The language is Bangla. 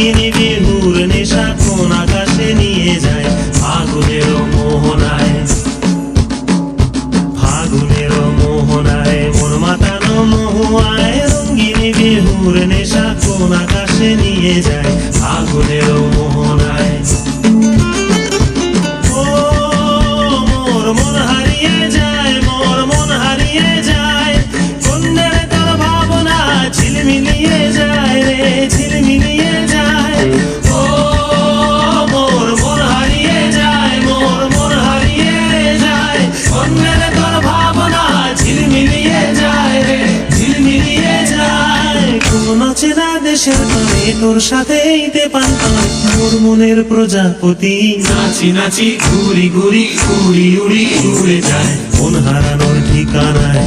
রঙ্গিনী বিহুর নেশা কোন আকাশে নিয়ে যায় ফাগুনের মোহনায়, ফাগুনের মোহনায় মন মাতানো মহুয়ায়। রঙ্গিনী বিহুর নেশা কোন আকাশে নিয়ে যায় ফাগুনের মোহনায়। ও মোর মন হারিয়ে যায়, মোর মন হারিয়ে যায়, কন্যার তোর ভাবনা ঝিলমিলিয়ে যায় রে, ঝিলমিলিয়ে যায়। ও মোর মন হারিয়ে যায়, মোর মন হারিয়ে যায়, কন্যার তোর ভাবনা ঝিলমিলিয়ে যায় রে, ঝিলমিলিয়ে যায়। কোন চেনা দেশের তরে তোর সাথে এইতে পান্তাম মোর মনের প্রজাপতি। নাচি নাচি ঘুরি ঘুরি উড়ি উড়ি উড়ে যায় মন হারানোর ঠিকানায়।